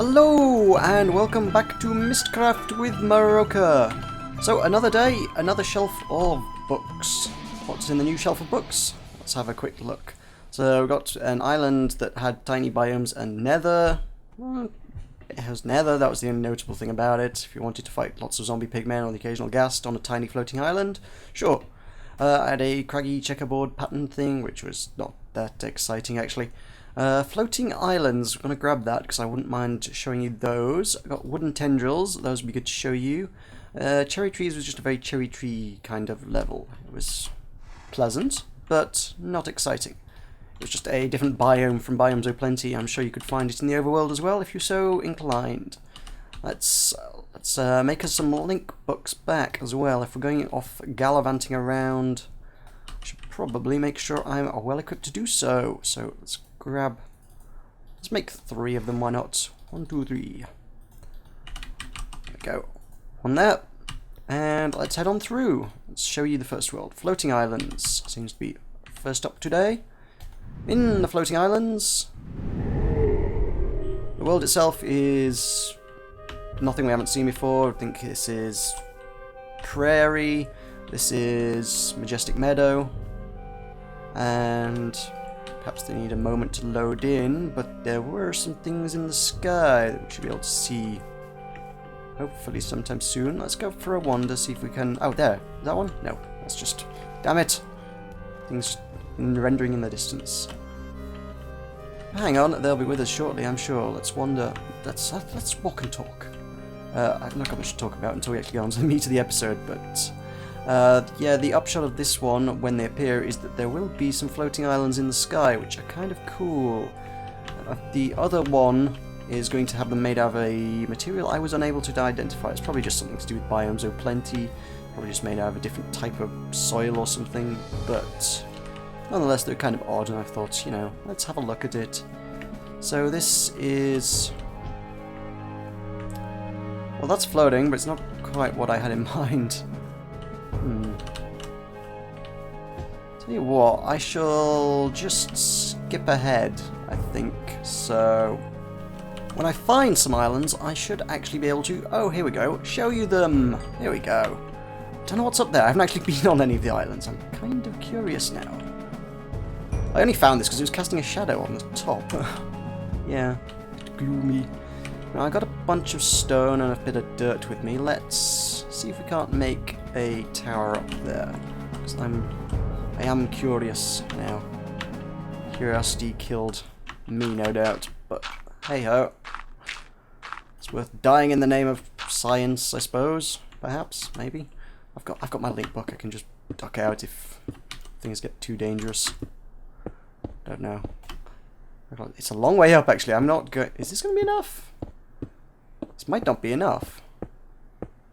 Hello and welcome back to Mystcraft with Meroka. So another day, another shelf of books. What's in the new shelf of books? Let's have a quick look. So we've got an island that had tiny biomes and nether. Well, it has nether, that was the only notable thing about it. If you wanted to fight lots of zombie pigmen or the occasional ghast on a tiny floating island, sure. I had a craggy checkerboard pattern thing, which was not that exciting actually. Floating islands, I'm going to grab that because I wouldn't mind showing you those. I've got wooden tendrils, those would be good to show you. Cherry trees was just a very cherry tree kind of level. It was pleasant, but not exciting. It was just a different biome from Biomes O Plenty. I'm sure you could find it in the overworld as well if you're so inclined. Let's make us some link books back as well. If we're going off gallivanting around, I should probably make sure I'm well equipped to do so. So let's make 3 of them, why not? 1, 2, 3. There we go. One there. And let's head on through. Let's show you the first world. Floating islands seems to be first up today. In the floating islands, the world itself is nothing we haven't seen before. I think this is prairie, this is majestic meadow, and perhaps they need a moment to load in, but there were some things in the sky that we should be able to see hopefully sometime soon. Let's go for a wander, see if we can... Oh, there. Is that one? No. That's just... Damn it! Things rendering in the distance. Hang on, they'll be with us shortly, I'm sure. Let's wander. Let's walk and talk. I've not got much to talk about until we actually get on to the meat of the episode, but... yeah, the upshot of this one, when they appear, is that there will be some floating islands in the sky, which are kind of cool. The other one is going to have them made out of a material I was unable to identify. It's probably just something to do with Biomes O Plenty, probably just made out of a different type of soil or something, but nonetheless they're kind of odd, and I thought, you know, let's have a look at it. So this is... well, that's floating, but it's not quite what I had in mind. Tell you what, I shall just skip ahead, I think. So, when I find some islands, I should actually be able to... oh, here we go. Show you them. Here we go. Don't know what's up there. I haven't actually been on any of the islands. I'm kind of curious now. I only found this because it was casting a shadow on the top. Yeah, gloomy. Now, I got a bunch of stone and a bit of dirt with me. Let's see if we can't make a tower up there. Because I am curious now. Curiosity killed me, no doubt. But hey ho, it's worth dying in the name of science, I suppose. Perhaps, maybe. I've got my link book. I can just duck out if things get too dangerous. Don't know. It's a long way up, actually. I'm not going. Is this going to be enough? This might not be enough.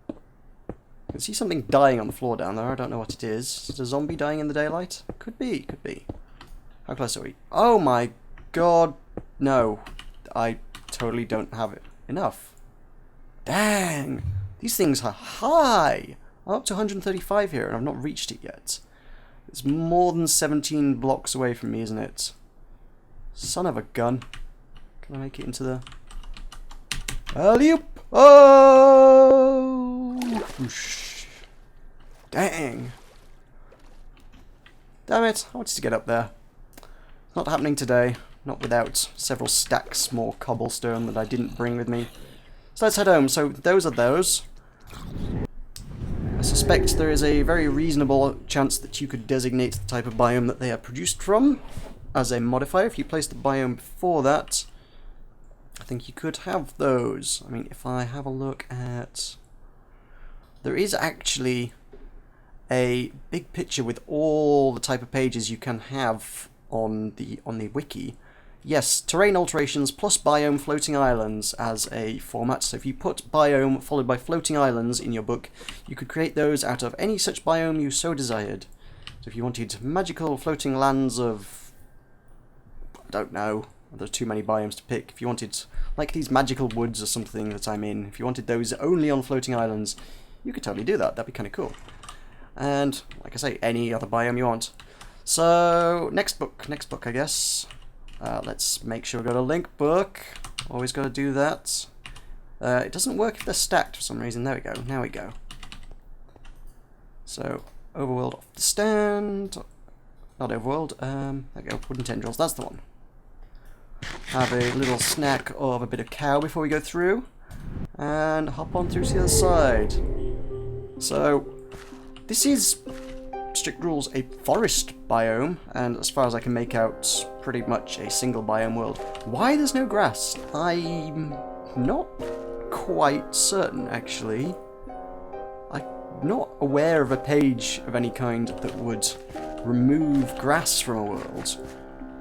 I can see something dying on the floor down there. I don't know what it is. Is it a zombie dying in the daylight? Could be, could be. How close are we? Oh my god. No. I totally don't have it enough. Dang. These things are high. I'm up to 135 here and I've not reached it yet. It's more than 17 blocks away from me, isn't it? Son of a gun. Can I make it into the... alley-oop! Oh! Whoosh. Dang. Damn it, I wanted to get up there. It's not happening today. Not without several stacks more cobblestone that I didn't bring with me. So let's head home. So those are those. I suspect there is a very reasonable chance that you could designate the type of biome that they are produced from as a modifier. If you place the biome before that, I think you could have those. I mean, if I have a look at... there is actually a big picture with all the type of pages you can have on the wiki. Yes, terrain alterations plus biome floating islands as a format. So if you put biome followed by floating islands in your book, you could create those out of any such biome you so desired. So if you wanted magical floating lands of... I don't know. There's too many biomes to pick. If you wanted, like these magical woods or something that I'm in, if you wanted those only on floating islands, you could totally do that. That'd be kind of cool. And, like I say, any other biome you want. So, next book, I guess. Let's make sure we got a link book. Always got to do that. It doesn't work if they're stacked for some reason. There we go. Now we go. So, overworld off the stand. Not overworld. There we go. Wooden tendrils. That's the one. Have a little snack of a bit of cow before we go through. And hop on through to the other side. So, this is, strict rules, a forest biome. And as far as I can make out, pretty much a single biome world. Why there's no grass? I'm not quite certain, actually. I'm not aware of a page of any kind that would remove grass from a world.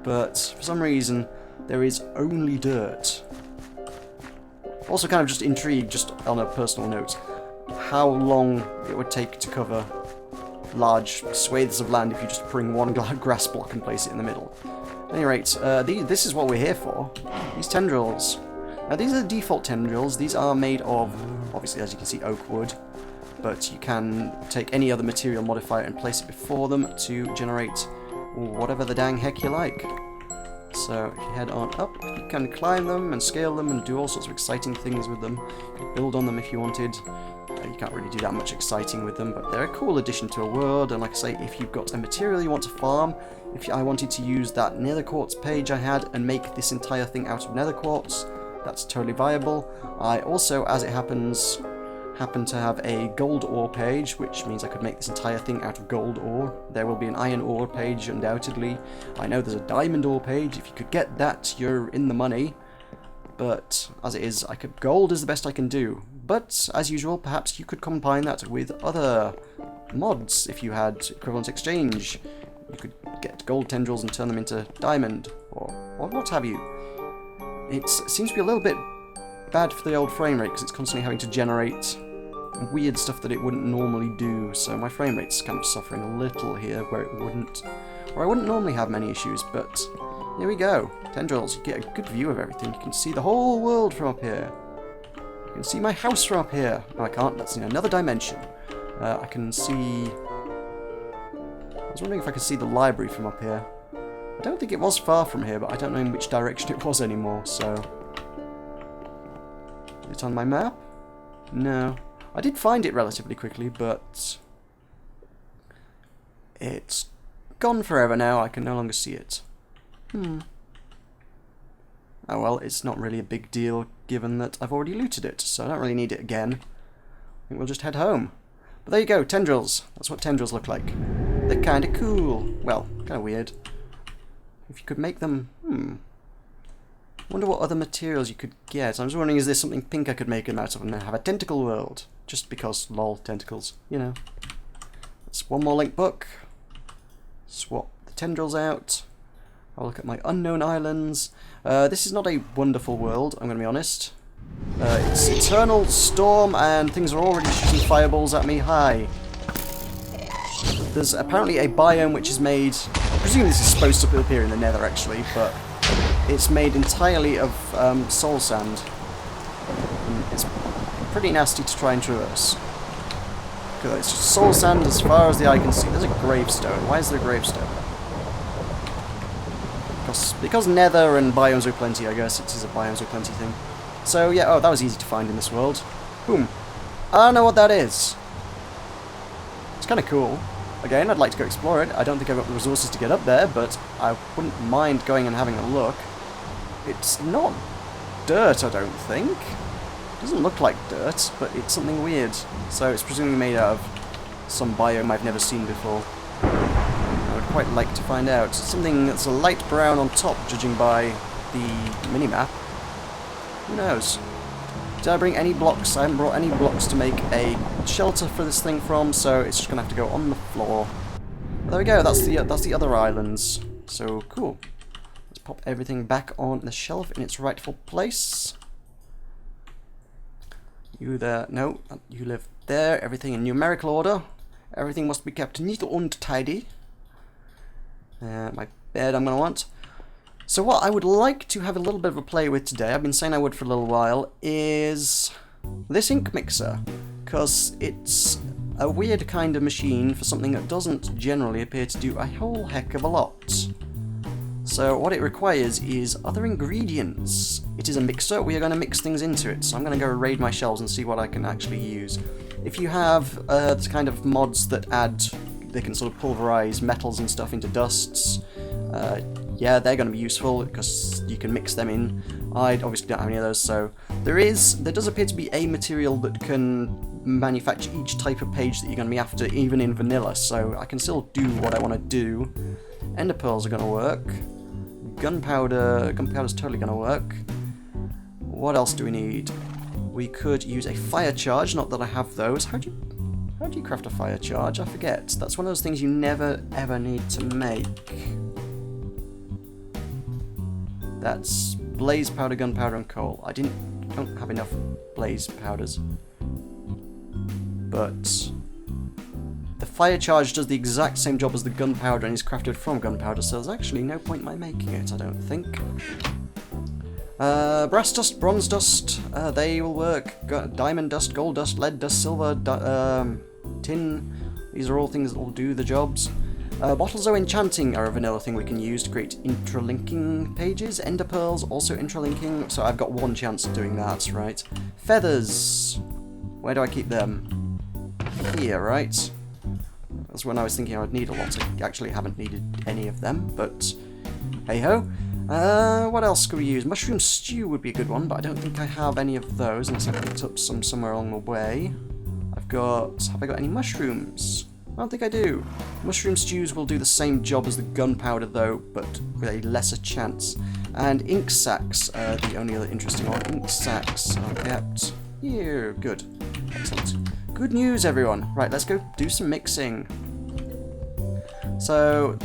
But for some reason, there is only dirt. Also kind of just intrigued, just on a personal note, how long it would take to cover large swathes of land if you just bring one grass block and place it in the middle. At any rate, this is what we're here for. These tendrils. Now these are the default tendrils. These are made of, obviously as you can see, oak wood. But you can take any other material modifier and place it before them to generate whatever the dang heck you like. So if you head on up, you can climb them and scale them and do all sorts of exciting things with them. You can build on them if you wanted. You can't really do that much exciting with them, but they're a cool addition to a world. And like I say, if you've got a material you want to farm, if I wanted to use that nether quartz page I had and make this entire thing out of nether quartz, that's totally viable. I also, as it happens, happen to have a gold ore page, which means I could make this entire thing out of gold ore. There will be an iron ore page, undoubtedly. I know there's a diamond ore page. If you could get that, you're in the money. But as it is, gold is the best I can do. But as usual, perhaps you could combine that with other mods. If you had equivalent exchange, you could get gold tendrils and turn them into diamond, or what have you. It seems to be a little bit bad for the old frame rate because it's constantly having to generate weird stuff that it wouldn't normally do, so my frame rate's kind of suffering a little here where I wouldn't normally have many issues, but here we go. Tendrils, you get a good view of everything. You can see the whole world from up here. You can see my house from up here. No, I can't. That's in another dimension. I can see... I was wondering if I could see the library from up here. I don't think it was far from here, but I don't know in which direction it was anymore, so... Is it on my map? No. I did find it relatively quickly, but... it's gone forever now. I can no longer see it. Oh well, it's not really a big deal given that I've already looted it, so I don't really need it again. I think we'll just head home. But there you go, tendrils. That's what tendrils look like. They're kinda cool. Well, kinda weird. If you could make them... wonder what other materials you could get. I'm just wondering, is there something pink I could make them out of and then have a tentacle world? Just because, lol, tentacles, you know. That's one more link book. Swap the tendrils out. I'll look at my unknown islands. This is not a wonderful world, I'm going to be honest. It's eternal storm and things are already shooting fireballs at me. Hi. There's apparently a biome which is made... I presume this is supposed to appear in the nether actually, but it's made entirely of soul sand. And it's pretty nasty to try and traverse. Because it's just soul sand as far as the eye can see. There's a gravestone. Why is there a gravestone? Because nether and Biomes O Plenty, I guess it is a Biomes O Plenty thing. So yeah, oh, that was easy to find in this world. Boom. I don't know what that is. It's kind of cool. Again, I'd like to go explore it. I don't think I've got the resources to get up there, but I wouldn't mind going and having a look. It's not dirt, I don't think. It doesn't look like dirt, but it's something weird. So it's presumably made out of some biome I've never seen before. I would quite like to find out. Something that's a light brown on top, judging by the minimap. Who knows? Did I bring any blocks? I haven't brought any blocks to make a shelter for this thing from, so it's just going to have to go on the floor. But there we go, that's the other islands. So, cool. Let's pop everything back on the shelf in its rightful place. You there, no, you live there, everything in numerical order. Everything must be kept neat and tidy. My bed I'm going to want. So what I would like to have a little bit of a play with today, I've been saying I would for a little while, is this ink mixer. Because it's a weird kind of machine for something that doesn't generally appear to do a whole heck of a lot. So what it requires is other ingredients. It is a mixer. We are going to mix things into it. So I'm going to go raid my shelves and see what I can actually use. If you have the kind of mods that add, they can sort of pulverize metals and stuff into dusts, yeah, they're going to be useful because you can mix them in. I obviously don't have any of those, so there does appear to be a material that can manufacture each type of page that you're going to be after, even in vanilla, so I can still do what I want to do. Ender pearls are going to work. Gunpowder's totally going to work. What else do we need? We could use a fire charge, not that I have those. How do you craft a fire charge? I forget. That's one of those things you never ever need to make. That's blaze powder, gunpowder, and coal. I don't have enough blaze powders. But the fire charge does the exact same job as the gunpowder and is crafted from gunpowder, so there's actually no point in my making it, I don't think. Brass dust, bronze dust, they will work. Diamond dust, gold dust, lead dust, silver, tin. These are all things that will do the jobs. Bottles of enchanting are a vanilla thing we can use to create intralinking pages. Ender pearls, also intralinking, so I've got one chance of doing that, right? Feathers. Where do I keep them? Here, right? That's when I was thinking I would need a lot. I actually haven't needed any of them, but hey-ho. What else could we use? Mushroom stew would be a good one, but I don't think I have any of those unless I picked up some somewhere along the way. Have I got any mushrooms? I don't think I do. Mushroom stews will do the same job as the gunpowder though, but with a lesser chance. And ink sacks are the only other interesting one. Ink sacks are kept here. Good. Excellent. Good news, everyone. Right, let's go do some mixing. So,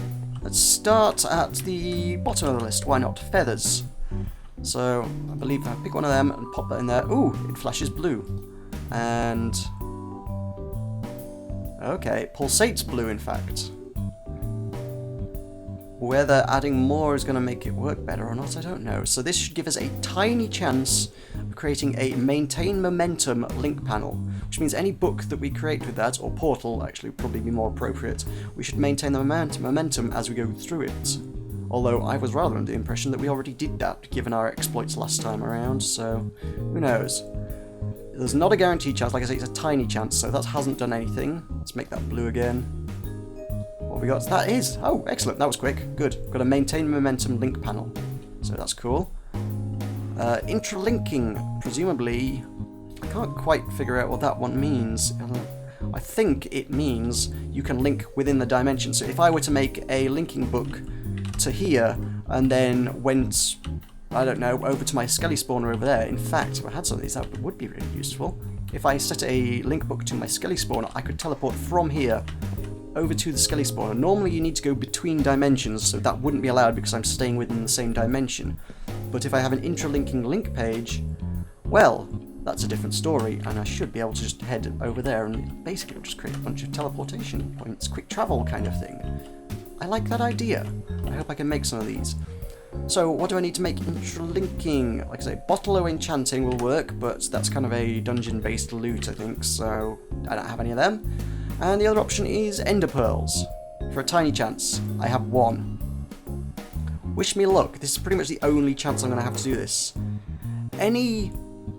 let's start at the bottom of the list. Why not? Feathers. So, I believe I pick one of them and pop that in there. Ooh, it flashes blue. And okay, it pulsates blue, in fact. Whether adding more is going to make it work better or not, I don't know. So this should give us a tiny chance of creating a maintain momentum link panel, which means any book that we create with that, or portal, actually would probably be more appropriate, we should maintain the momentum as we go through it. Although I was rather under the impression that we already did that, given our exploits last time around, so who knows. There's not a guaranteed chance, like I say, it's a tiny chance, so that hasn't done anything. Let's make that blue again. What have we got? That is! Oh, excellent, that was quick. Good. Got a maintain momentum link panel. So that's cool. Intralinking, presumably, I can't quite figure out what that one means. I think it means you can link within the dimension. So if I were to make a linking book to here, and then went, I don't know, over to my skelly spawner over there. In fact, if I had some of these, that would be really useful. If I set a link book to my skelly spawner, I could teleport from here over to the skelly spawner. Normally you need to go between dimensions, so that wouldn't be allowed because I'm staying within the same dimension. But if I have an intralinking link page, well, that's a different story, and I should be able to just head over there and basically just create a bunch of teleportation points, quick travel kind of thing. I like that idea. I hope I can make some of these. So, what do I need to make intralinking? Like I say, bottle o' enchanting will work, but that's kind of a dungeon-based loot, I think, so I don't have any of them. And the other option is ender pearls. For a tiny chance, I have one. Wish me luck. This is pretty much the only chance I'm going to have to do this. Any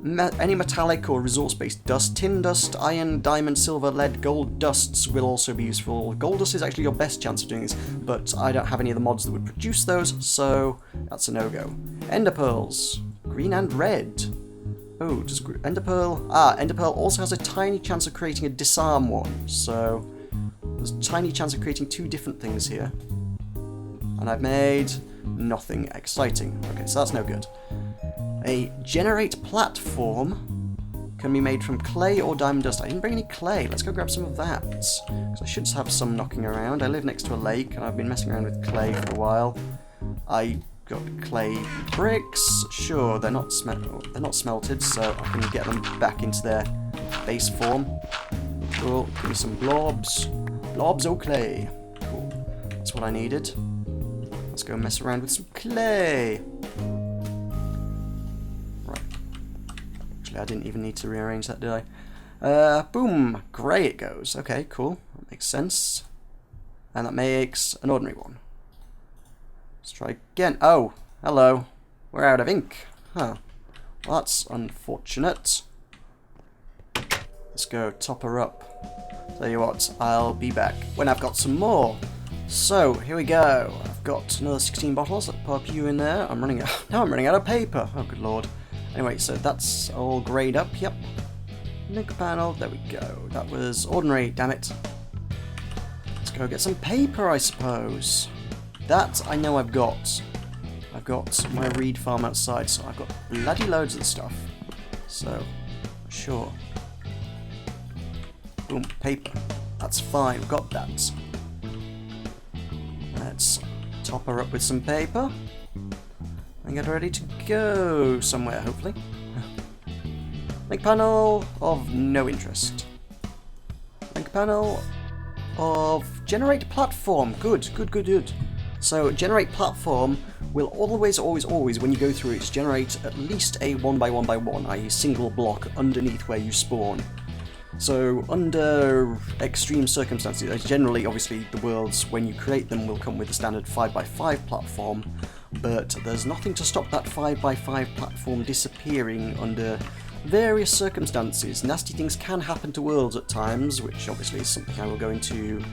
metallic or resource-based dust, tin dust, iron, diamond, silver, lead, gold dusts will also be useful. Gold dust is actually your best chance of doing this, but I don't have any of the mods that would produce those, so that's a no-go. Ender pearls. Green and red. Oh, does ender pearl... ender pearl also has a tiny chance of creating a disarm one, so there's a tiny chance of creating two different things here. And I've made nothing exciting. Okay, so that's no good. A generate platform can be made from clay or diamond dust. I didn't bring any clay. Let's go grab some of that. Because I should have some knocking around. I live next to a lake and I've been messing around with clay for a while. I got clay bricks. Sure, they're not smelted, so I can get them back into their base form. Cool. Give me some blobs. Blobs o' clay. Cool. That's what I needed. Let's go mess around with some clay. I didn't even need to rearrange that, did I? Boom! Grey it goes. Okay, cool. That makes sense. And that makes an ordinary one. Let's try again. Oh, hello. We're out of ink. Huh. Well, that's unfortunate. Let's go top her up. Tell you what, I'll be back when I've got some more. So, here we go. I've got another 16 bottles. Let's pop you in there. I'm running out. Now I'm running out of paper. Oh, good lord. Anyway, so that's all grayed up. Yep. Link panel. There we go. That was ordinary. Damn it. Let's go get some paper, I suppose. That I know I've got. I've got my reed farm outside, so I've got bloody loads of stuff. So, sure. Boom, paper. That's fine, we've got that. Let's top her up with some paper. And get ready to go somewhere, hopefully. Link panel of no interest. Link panel of generate platform. Good, good, good, good. So generate platform will always, when you go through it, generate at least a 1x1x1, i.e. single block underneath where you spawn. So under extreme circumstances, generally, obviously, the worlds, when you create them, will come with a standard 5x5 platform, but there's nothing to stop that 5x5 platform disappearing under various circumstances. Nasty things can happen to worlds at times, which obviously is something I will go into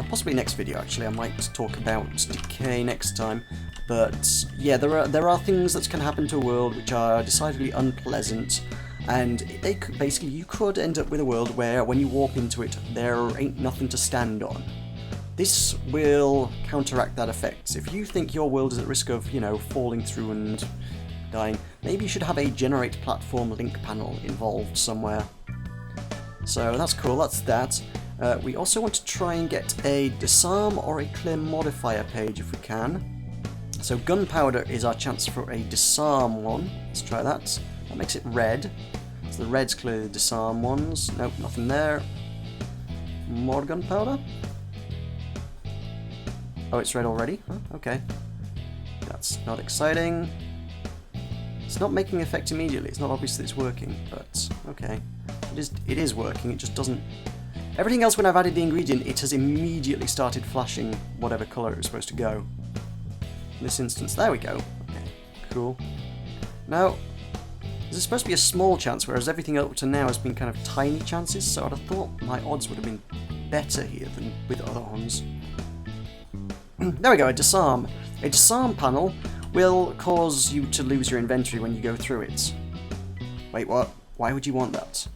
possibly next video. Actually, I might talk about decay next time. But yeah, there are things that can happen to a world which are decidedly unpleasant, and they could, basically you could end up with a world where when you warp into it, there ain't nothing to stand on. This will counteract that effect. If you think your world is at risk of, you know, falling through and dying, maybe you should have a generate platform link panel involved somewhere. So that's cool, that's that. We also want to try and get a disarm or a clear modifier page if we can. So gunpowder is our chance for a disarm one. Let's try that. That makes it red. So the red's clearly the disarm ones. Nope, nothing there. More gunpowder. Oh, it's red already? Huh, okay. That's not exciting. It's not making effect immediately. It's not obvious that it's working, but okay. It is working, it just doesn't... Everything else, when I've added the ingredient, it has immediately started flashing whatever colour it was supposed to go. In this instance, there we go. Okay, cool. Now, this is supposed to be a small chance, whereas everything up to now has been kind of tiny chances, so I'd have thought my odds would have been better here than with other ones. There we go, a disarm. A disarm panel will cause you to lose your inventory when you go through it. Wait, what? Why would you want that?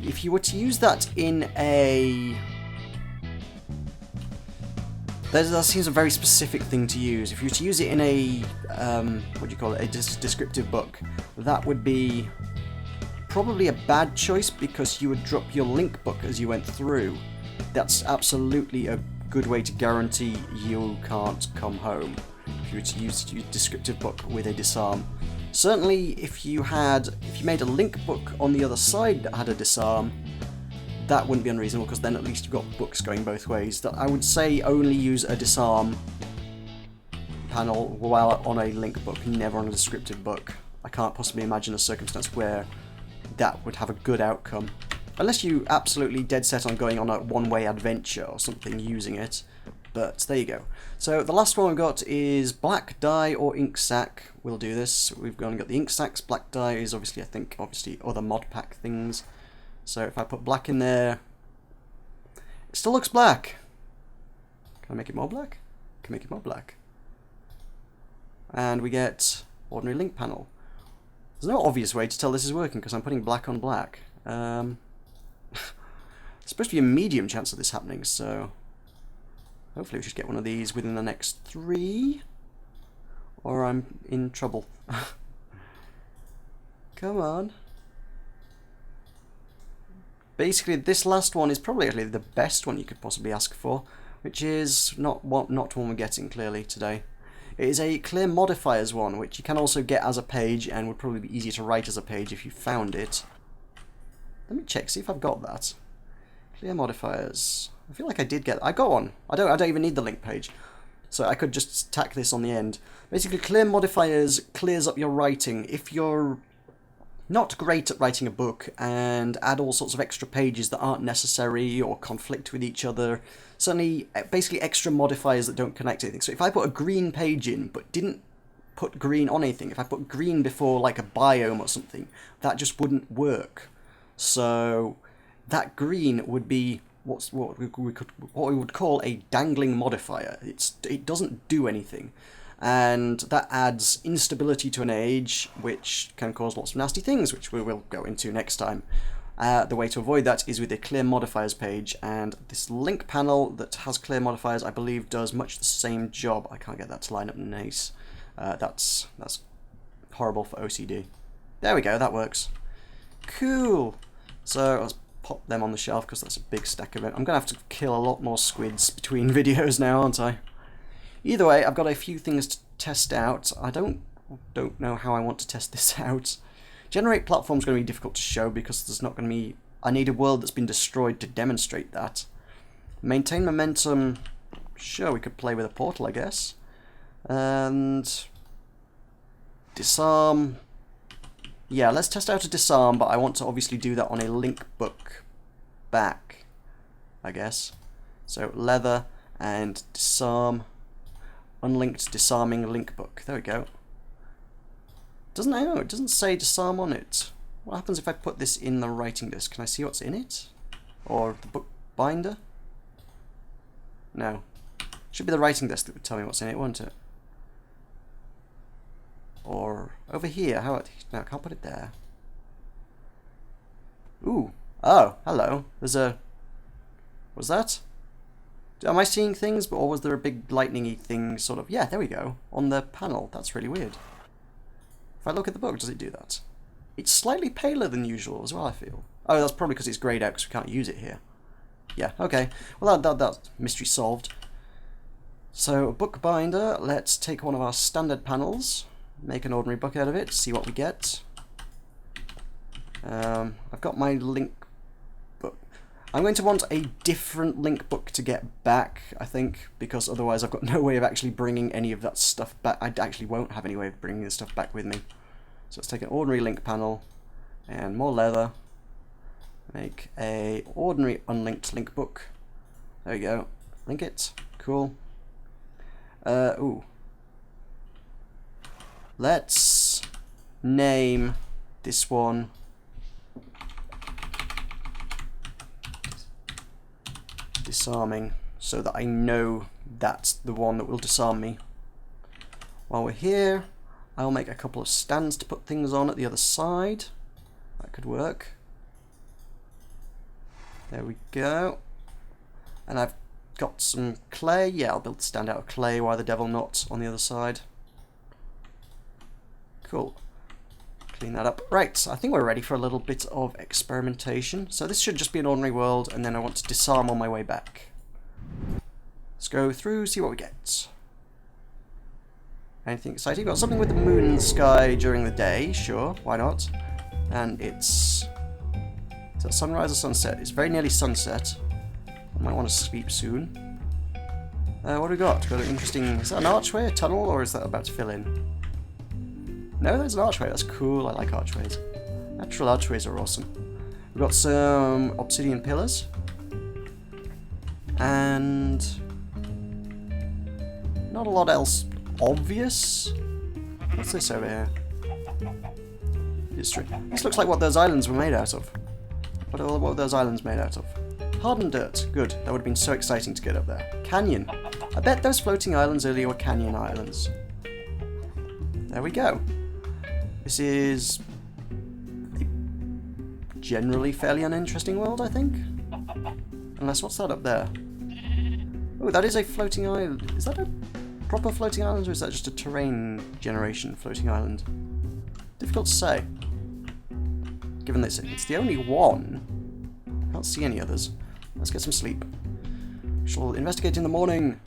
If you were to use that in a... That seems a very specific thing to use. If you were to use it in a, what do you call it, a descriptive book, that would be probably a bad choice because you would drop your link book as you went through. That's absolutely a good way to guarantee you can't come home if you were to use your descriptive book with a disarm. Certainly, if you made a link book on the other side that had a disarm, that wouldn't be unreasonable, because then at least you've got books going both ways. I would say only use a disarm panel while on a link book, never on a descriptive book. I can't possibly imagine a circumstance where that would have a good outcome. Unless you absolutely dead set on going on a one-way adventure or something using it. But there you go. So the last one we've got is black dye or ink sac. We'll do this. We've only got the ink sacs. Black dye is obviously, I think, other mod pack things. So if I put black in there, it still looks black. Can I make it more black? Can make it more black. And we get ordinary link panel. There's no obvious way to tell this is working because I'm putting black on black. There's supposed to be a medium chance of this happening, so hopefully we should get one of these within the next 3, or I'm in trouble. Come on. Basically, this last one is probably actually the best one you could possibly ask for, which is not one we're getting clearly today. It is a clear modifiers one, which you can also get as a page and would probably be easier to write as a page if you found it. Let me check, see if I've got that. Clear modifiers. I feel like I did get... I got one. I don't even need the link page. So I could just tack this on the end. Basically, clear modifiers clears up your writing. If you're not great at writing a book and add all sorts of extra pages that aren't necessary or conflict with each other. Suddenly, basically extra modifiers that don't connect to anything. So if I put a green page in but didn't put green on anything, if I put green before like a biome or something, that just wouldn't work. So that green would be what we would call a dangling modifier. It doesn't do anything. And that adds instability to an age, which can cause lots of nasty things, which we will go into next time. The way to avoid that is with a clear modifiers page, and this link panel that has clear modifiers, I believe, does much the same job. I can't get that to line up nice. That's horrible for OCD. There we go, that works. Cool. So let's pop them on the shelf because that's a big stack of it. I'm going to have to kill a lot more squids between videos now, aren't I? Either way, I've got a few things to test out. I don't know how I want to test this out. Generate platform is going to be difficult to show because there's not going to be... I need a world that's been destroyed to demonstrate that. Maintain momentum. Sure, we could play with a portal, I guess. And... disarm. Yeah, let's test out a disarm, but I want to obviously do that on a link book back, I guess. So leather and disarm. Unlinked disarming link book. There we go. It doesn't say disarm on it. What happens if I put this in the writing disk? Can I see what's in it? Or the book binder? No. Should be the writing disk that would tell me what's in it, won't it? Or over here. No, I can't put it there. Ooh. Oh, hello. There's a... What's that? Am I seeing things, or was there a big lightning-y thing sort of... Yeah, there we go. On the panel. That's really weird. If I look at the book, does it do that? It's slightly paler than usual as well, I feel. Oh, that's probably because it's greyed out because we can't use it here. Yeah, okay. Well, that mystery solved. So, book binder. Let's take one of our standard panels. Make an ordinary book out of it. See what we get. I've got my link book. I'm going to want a different link book to get back, I think, because otherwise I've got no way of actually bringing any of that stuff back. I actually won't have any way of bringing this stuff back with me. So let's take an ordinary link panel and more leather. Make a ordinary unlinked link book. There we go. Link it. Cool. Ooh. Let's name this one disarming, so that I know that's the one that will disarm me. While we're here, I'll make a couple of stands to put things on at the other side. That could work. There we go. And I've got some clay. Yeah, I'll build a stand out of clay. Why the devil not on the other side? Cool. Clean that up. Right, I think we're ready for a little bit of experimentation. So this should just be an ordinary world, and then I want to disarm on my way back. Let's go through, see what we get. Anything exciting? Got something with the moon and the sky during the day, sure, why not? And it's... is that sunrise or sunset? It's very nearly sunset. I might want to sleep soon. What do we got? Got an interesting... is that an archway, a tunnel, or is that about to fill in? No, there's an archway. That's cool. I like archways. Natural archways are awesome. We've got some obsidian pillars. And... not a lot else obvious. What's this over here? History. This looks like what those islands were made out of. What were those islands made out of? Hardened dirt. Good. That would have been so exciting to get up there. Canyon. I bet those floating islands earlier were canyon islands. There we go. This is a generally fairly uninteresting world, I think. Unless, what's that up there? Oh, that is a floating island. Is that a proper floating island, or is that just a terrain generation floating island? Difficult to say. Given that it's the only one, I can't see any others. Let's get some sleep. We shall investigate in the morning.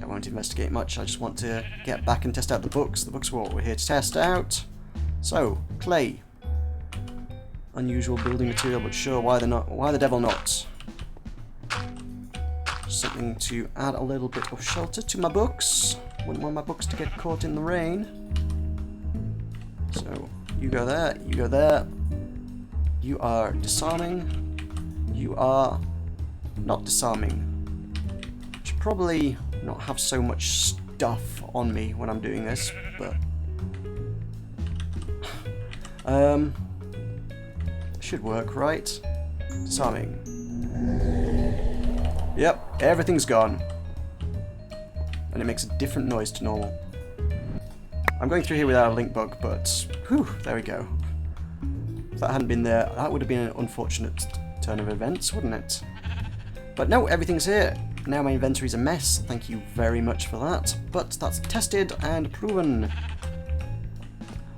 I won't investigate much, I just want to get back and test out the books. The books are what we're here to test out. So, clay. Unusual building material, but sure, why the devil not? Something to add a little bit of shelter to my books. Wouldn't want my books to get caught in the rain. So, You go there. You go there. You are disarming. You are not disarming. Should probably not have so much stuff on me when I'm doing this, but should work, right? Disarming. Yep, everything's gone. And it makes a different noise to normal. I'm going through here without a link bug, but whew, there we go. If that hadn't been there, that would have been an unfortunate turn of events, wouldn't it? But no, everything's here. Now my inventory's a mess. Thank you very much for that. But that's tested and proven.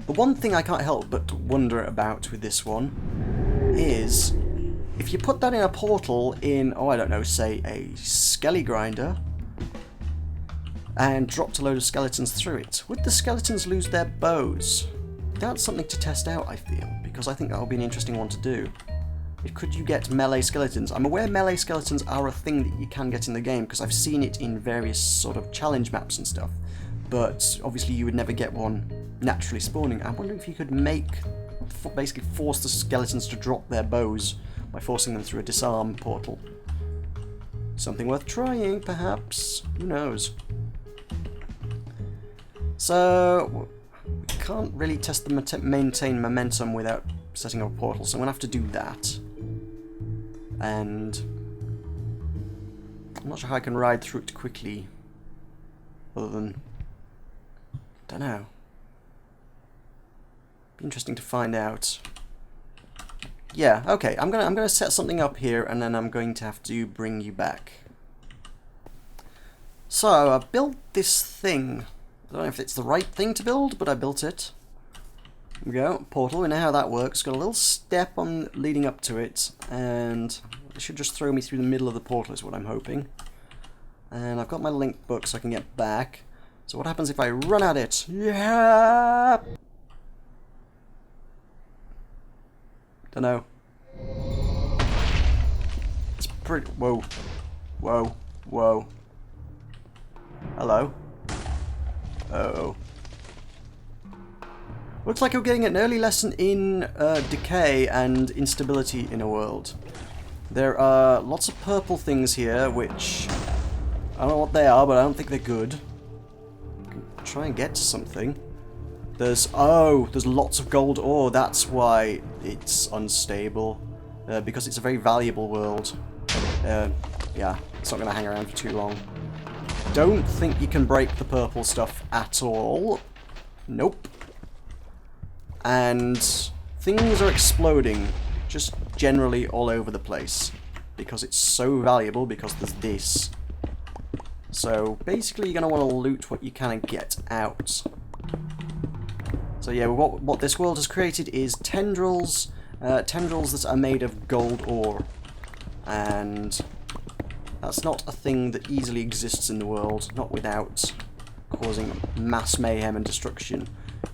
The one thing I can't help but wonder about with this one is if you put that in a portal in, oh, I don't know, say a skelly grinder and dropped a load of skeletons through it, would the skeletons lose their bows? That's something to test out, I feel, because I think that would be an interesting one to do. Could you get melee skeletons? I'm aware melee skeletons are a thing that you can get in the game, because I've seen it in various sort of challenge maps and stuff, but obviously you would never get one naturally spawning. I'm wondering if you could basically force the skeletons to drop their bows by forcing them through a disarm portal. Something worth trying, perhaps. Who knows? So, we can't really test the maintain momentum without setting up a portal, so I'm going to have to do that. And I'm not sure how I can ride through it quickly, other than, don't know. Be interesting to find out. Yeah, okay. I'm gonna set something up here, and then I'm going to have to bring you back. So I built this thing. I don't know if it's the right thing to build, but I built it. There we go, portal. We know how that works. Got a little step on leading up to it, and it should just throw me through the middle of the portal is what I'm hoping. And I've got my link book so I can get back. So what happens if I run at it? Yeah. Don't know. It's pretty. Whoa, whoa, whoa. Hello. Uh-oh. Looks like you're getting an early lesson in decay and instability in a world. There are lots of purple things here, which I don't know what they are, but I don't think they're good. I can try and get to something. There's lots of gold ore. That's why it's unstable, because it's a very valuable world. Yeah, it's not going to hang around for too long. Don't think you can break the purple stuff at all. Nope. And things are exploding just generally all over the place because it's so valuable, because there's this. So basically you're going to want to loot what you can and get out. So yeah, what this world has created is tendrils that are made of gold ore. And that's not a thing that easily exists in the world, not without causing mass mayhem and destruction.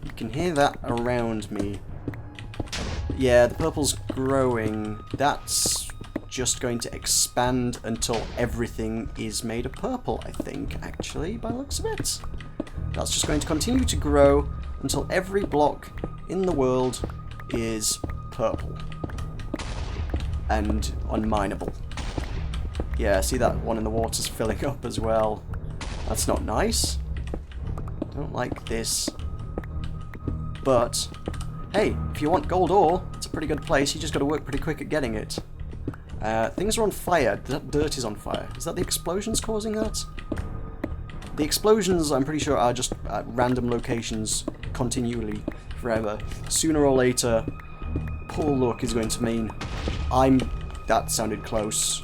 You can hear that around me. Yeah, the purple's growing. That's just going to expand until everything is made of purple, I think, actually, by the looks of it. That's just going to continue to grow until every block in the world is purple and unmineable. Yeah, see that one in the water's filling up as well. That's not nice. Don't like this. But, hey, if you want gold ore, it's a pretty good place. You just got to work pretty quick at getting it. Things are on fire. Dirt is on fire. Is that the explosions causing that? The explosions, I'm pretty sure, are just at random locations continually, forever. Sooner or later, poor luck is going to mean that sounded close.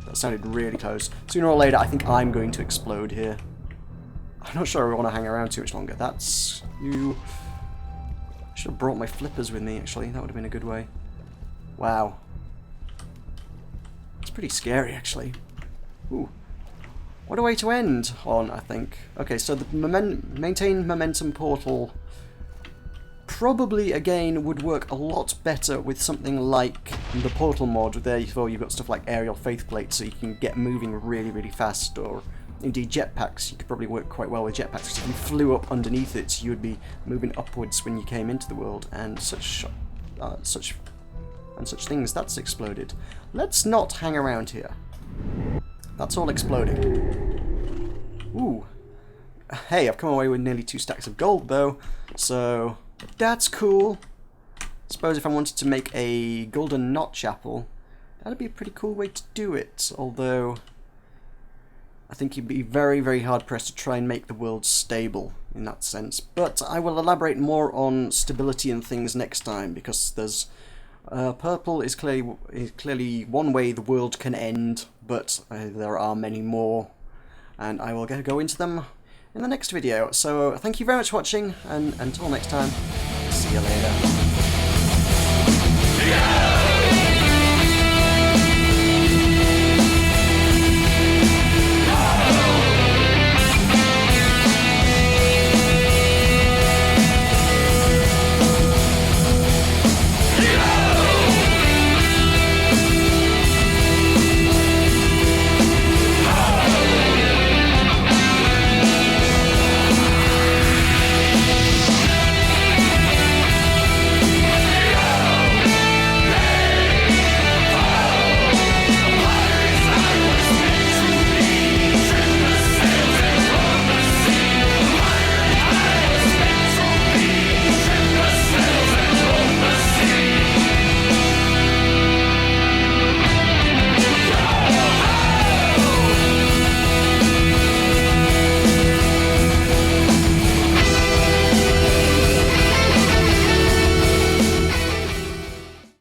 That sounded really close. Sooner or later, I think I'm going to explode here. I'm not sure I want to hang around too much longer. That's you. I should have brought my flippers with me, actually. That would have been a good way. Wow. It's pretty scary, actually. Ooh. What a way to end on, I think. Okay, so the maintain momentum portal probably, again, would work a lot better with something like the portal mod. Therefore, you've got stuff like aerial faith plates, so you can get moving really, really fast, or Indeed, jetpacks, you could probably work quite well with jetpacks, because if you flew up underneath it, you would be moving upwards when you came into the world, and such things. That's exploded. Let's not hang around here. That's all exploding. Ooh. Hey, I've come away with nearly 2 stacks of gold, though, so that's cool. Suppose if I wanted to make a golden knot chapel, that'd be a pretty cool way to do it, although I think you'd be very, very hard-pressed to try and make the world stable in that sense. But I will elaborate more on stability and things next time, because there's purple is clearly one way the world can end, but there are many more, and I will go into them in the next video. So thank you very much for watching, and until next time, see you later. Yeah!